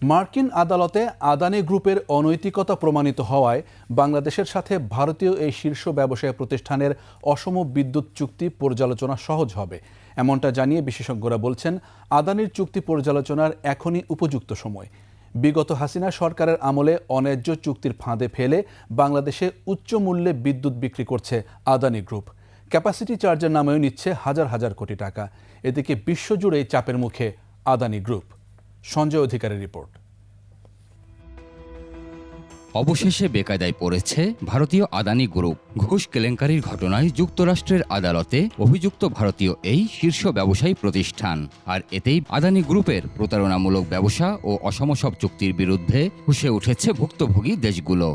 মার্কিন আদালতে আদানি গ্রুপের অনৈতিকতা প্রমাণিত হওয়ায় বাংলাদেশের সাথে ভারতীয় এই শীর্ষ ব্যবসায়ী প্রতিষ্ঠানের অসম বিদ্যুৎ চুক্তি পর্যালোচনা সহজ হবে, এমনটা জানিয়ে বিশেষজ্ঞরা বলছেন আদানির চুক্তি পর্যালোচনার এখনই উপযুক্ত সময়। বিগত হাসিনা সরকারের আমলে অন্যায্য চুক্তির ফাঁদে ফেলে বাংলাদেশে উচ্চ মূল্যে বিদ্যুৎ বিক্রি করছে আদানি গ্রুপ। ক্যাপাসিটি চার্জের নামেও নিচ্ছে হাজার হাজার কোটি টাকা। এদিকে বিশ্বজুড়েই চাপের মুখে আদানি গ্রুপ। সঞ্জয় অধিকারের রিপোর্ট। অবশেষে বেকায়দায় পড়েছে ভারতীয় আদানি গ্রুপ। ঘুষ কেলেঙ্কারির ঘটনায় যুক্তরাষ্ট্রের আদালতে অভিযুক্ত ভারতীয় এই শীর্ষ ব্যবসায়ী প্রতিষ্ঠান। আর এতেই আদানি গ্রুপের প্রতারণামূলক ব্যবসা ও অসম সব চুক্তির বিরুদ্ধে ফুঁসে উঠেছে ভুক্তভোগী দেশগুলো।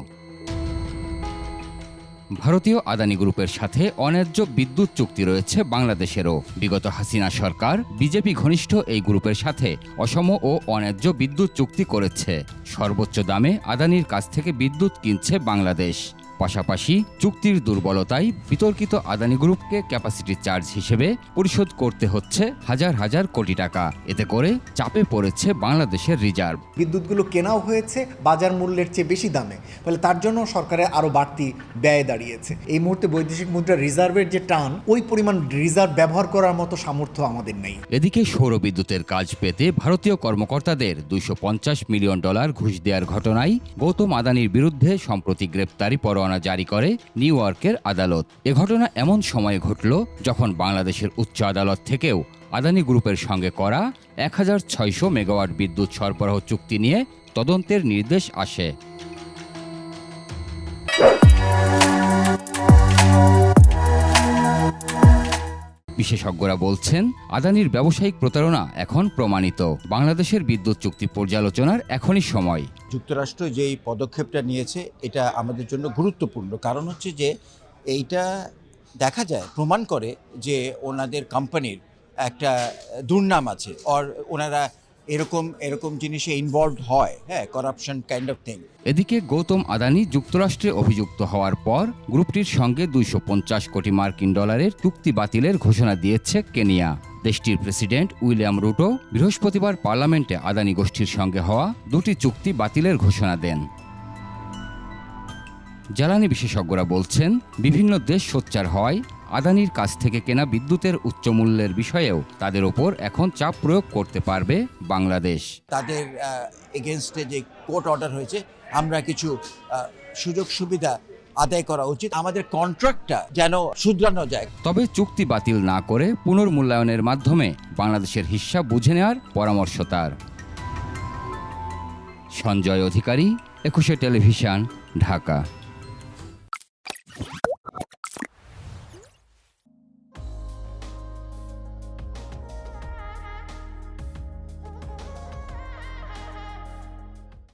ভারতীয় আদানি গ্রুপের সাথে অন্যায্য বিদ্যুৎ চুক্তি রয়েছে বাংলাদেশেরও। বিগত হাসিনা সরকার বিজেপি ঘনিষ্ঠ এই গ্রুপের সাথে অসম ও অন্যায্য বিদ্যুৎ চুক্তি করেছে। সর্বোচ্চ দামে আদানির কাছ থেকে বিদ্যুৎ কিনছে বাংলাদেশ। পাশাপাশি চুক্তির দুর্বলতায় বিতর্কিত আদানি গ্রুপকে ক্যাপাসিটি চার্জ হিসেবে পরিশোধ করতে হচ্ছে হাজার হাজার কোটি টাকা। এতে করে চাপে পড়েছে বাংলাদেশের রিজার্ভ। বিদ্যুৎগুলো কেনাও হয়েছে বাজার মূল্যের চেয়ে বেশি দামে, ফলে তার জন্য সরকারের আরও বাড়তি ব্যয় দাঁড়িয়েছে। এই মুহূর্তে বৈদেশিক মুদ্রা রিজার্ভের যে টান, ওই পরিমাণ রিজার্ভ ব্যবহার করার মতো সামর্থ্য আমাদের নেই। এদিকে সৌর বিদ্যুতের কাজ পেতে ভারতীয় কর্মকর্তাদের $250 মিলিয়ন ঘুষ দেওয়ার ঘটনায় গৌতম আদানির বিরুদ্ধে সম্প্রতি গ্রেপ্তারি পরোয়ানা জারি করে নিউ ইয়র্কের আদালত। এ ঘটনা এমন সময়ে ঘটল যখন বাংলাদেশের উচ্চ আদালত থেকেও আদানি গ্রুপের সঙ্গে করা 1600 মেগাওয়াট বিদ্যুৎ সরবরাহ চুক্তি নিয়ে তদন্তের নির্দেশ আসে। বিশেষজ্ঞরা বলছেন আদানির ব্যবসায়িক প্রতারণা এখন প্রমাণিত। বাংলাদেশের বিদ্যুৎ চুক্তি পর্যালোচনার এখনই সময়। যুক্তরাষ্ট্র যে এই পদক্ষেপটা নিয়েছে এটা আমাদের জন্য গুরুত্বপূর্ণ। কারণ হচ্ছে যে এইটা দেখা যায়, প্রমাণ করে যে ওনাদের কোম্পানির একটা দুর্নাম আছে, আর ওনারা এরকম জিনিসে ইনভলভড হয়, করাপশন কাইন্ড অফ থিং। এদিকে গৌতম আদানি যুক্তরাষ্ট্রে অভিযুক্ত হওয়ার পর গ্রুপটির সঙ্গে $250 কোটি মার্কিন চুক্তি বাতিলের ঘোষণা দিয়েছে কেনিয়া। দেশটির প্রেসিডেন্ট উইলিয়াম রুটো বৃহস্পতিবার পার্লামেন্টে আদানি গোষ্ঠীর সঙ্গে হওয়া দুটি চুক্তি বাতিলের ঘোষণা দেন। জ্বালানি বিশেষজ্ঞরা বলছেন বিভিন্ন দেশ সোচ্চার হওয়ায় আদানির কাছ থেকে কেনা বিদ্যুতের উচ্চ মূল্যের বিষয়েও তাদের ওপর এখন চাপ প্রয়োগ করতে পারবে বাংলাদেশ। তাদের এগেনস্টে যে কোর্ট অর্ডার হয়েছে, আমরা কিছু সুযোগ সুবিধা আদায় করা উচিত, আমাদের কন্ট্রাক্টটা যেন শুধরানো যায়। তবে চুক্তি বাতিল না করে পুনর্মূল্যায়নের মাধ্যমে বাংলাদেশের হিস্যা বুঝে নেওয়ার পরামর্শ তার। সঞ্জয় অধিকারী, 21 টেলিভিশন, ঢাকা।